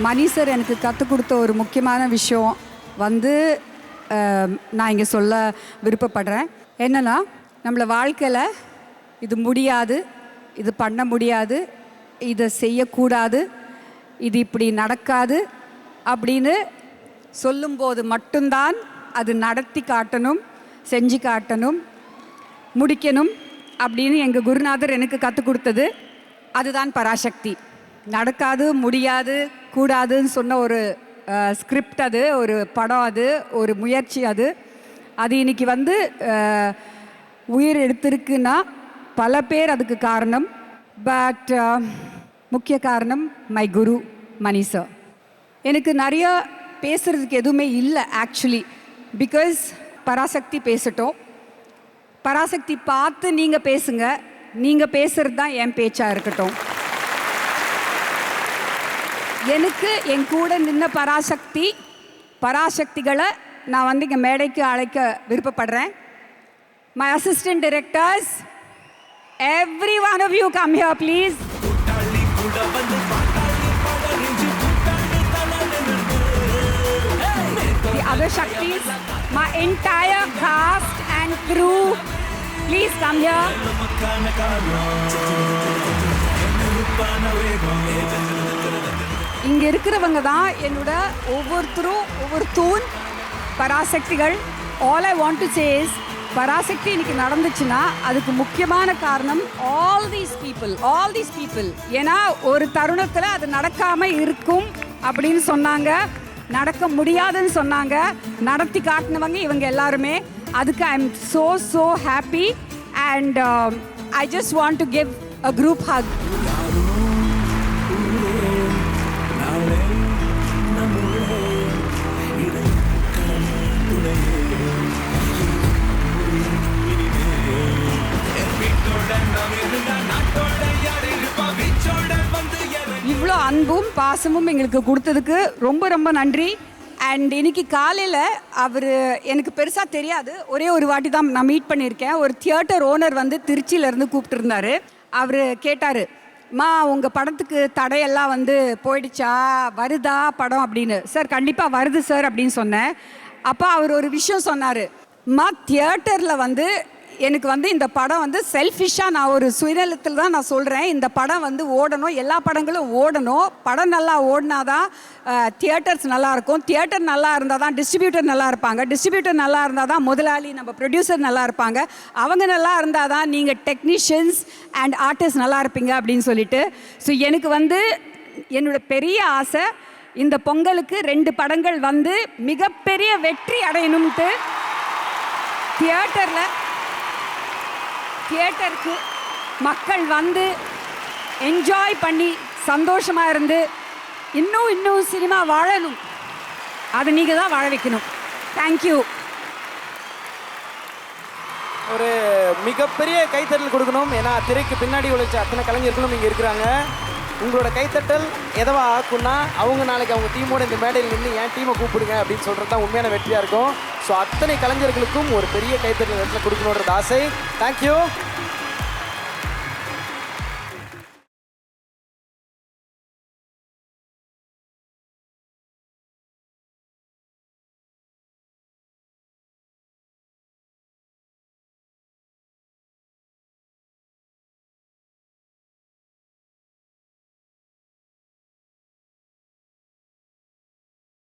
மணி sir எனக்கு கற்றுக் கொடுத்த ஒரு முக்கியமான விஷயம் வந்து நான் இங்கே சொல்ல விருப்பப்படுறேன். என்னென்னா, நம்மளை வாழ்க்கையில் இது முடியாது, இது பண்ண முடியாது, இதை செய்யக்கூடாது, இது இப்படி நடக்காது அப்படின்னு சொல்லும்போது மட்டும்தான் அது நடத்தி காட்டணும், செஞ்சு காட்டணும், முடிக்கணும் அப்படின்னு எங்கள் குருநாதர் எனக்கு கற்றுக் கொடுத்தது. அதுதான் பராசக்தி. நடக்காது, முடியாது, கூடாதுன்னு சொன்ன ஒரு ஸ்கிரிப்ட், அது ஒரு படம், அது ஒரு முயற்சி. அது இன்னைக்கு வந்து உயிர் எடுத்திருக்குன்னா பல பேர் அதுக்கு காரணம். பட் முக்கிய காரணம் மை குரு மணி சார். எனக்கு நிறைய பேசுகிறதுக்கு எதுவுமே இல்லை ஆக்சுவலி, பிகாஸ் பராசக்தி பேசட்டும். பராசக்தி பார்த்து நீங்கள் பேசுங்க, நீங்கள் பேசுகிறது தான் என் பேச்சாக இருக்கட்டும். எனக்கு என் கூட நின்ன பராசக்திகளை நான் வந்து இங்கே மேடைக்கு அழைக்க விருப்பப்படுறேன். My assistant directors, everyone of you come here please. The other Shaktis, my entire cast and crew, please come here. இங்கே இருக்கிறவங்க தான் என்னோட ஒவ்வொருத்தரும் ஒவ்வொரு தூண் பராசக்திகள். All I want to say is, Parasakthi இன்னைக்கு நடந்துச்சுன்னா அதுக்கு முக்கியமான காரணம் ஆல் தீஸ் பீப்புள். ஏன்னா ஒரு தருணத்தில் அது நடக்காமல் இருக்கும் அப்படின்னு சொன்னாங்க, நடக்க முடியாதுன்னு சொன்னாங்க, நடத்தி காட்டினவங்க இவங்க எல்லாருமே. அதுக்கு I am so happy and I just want to give a group hug. இவ்வளோ அன்பும் பாசமும் எங்களுக்கு கொடுத்ததுக்கு ரொம்ப நன்றி. அண்ட் இன்னைக்கு காலையில் அவர் எனக்கு பெருசாக தெரியாது, ஒரே ஒரு வாட்டி தான் நான் மீட் பண்ணியிருக்கேன். ஒரு தியேட்டர் ஓனர் வந்து திருச்சியிலேருந்து கூப்பிட்டுருந்தாரு. அவர் கேட்டார், மா உங்கள் படத்துக்கு தடையெல்லாம் வந்து போயிடுச்சா, வருதா படம் அப்படின்னு. சார் கண்டிப்பாக வருது சார் அப்படின்னு சொன்னேன். அப்போ அவர் ஒரு விஷயம் சொன்னார், மா தியேட்டரில் வந்து எனக்கு வந்து இந்த படம் வந்து செல்ஃபிஷாக, நான் ஒரு சுயநலத்தில் தான் நான் சொல்கிறேன், இந்த படம் வந்து ஓடணும், எல்லா படங்களும் ஓடணும். படம் நல்லா ஓடினாதான் தியேட்டர்ஸ் நல்லாயிருக்கும், தியேட்டர் நல்லா இருந்தால் தான் டிஸ்ட்ரிபியூட்டர் நல்லா இருப்பாங்க, டிஸ்ட்ரிபியூட்டர் நல்லா இருந்தால் தான் முதலாளி நம்ம ப்ரொடியூசர் நல்லா இருப்பாங்க, அவங்க நல்லா இருந்தால் தான் நீங்கள் டெக்னீஷியன்ஸ் அண்ட் ஆர்டிஸ்ட் நல்லா இருப்பீங்க அப்படின்னு சொல்லிட்டு. ஸோ எனக்கு வந்து என்னோட பெரிய ஆசை இந்த பொங்கலுக்கு 2 படங்கள் வந்து மிகப்பெரிய வெற்றி அடையணும்ட்டு தியேட்டருக்கு மக்கள் வந்து என்ஜாய் பண்ணி சந்தோஷமாக இருந்து இன்னும் சினிமா வாழணும். அதை நீங்கள் தான் வாழ வைக்கணும். தேங்க்யூ. ஒரு மிகப்பெரிய கைத்தட்டல் கொடுக்கணும். ஏன்னா திரைக்கு பின்னாடி உழைச்ச அத்தனை கலைஞர்களும் இங்கே இருக்கிறாங்க. உங்களோட கைத்தட்டல் எதவா ஆக்குன்னா அவங்க நாளைக்கு அவங்க டீமோட இந்த மேடையில் நின்று என் டீமை கூப்பிடுங்க அப்படின்னு சொல்கிறது தான் உண்மையான வெற்றியாக இருக்கும். ஸோ அத்தனை கலைஞர்களுக்கும் ஒரு பெரிய கைத்தட்டல் இடத்துல கொடுக்கணுன்றது ஆசை. தேங்க்யூ.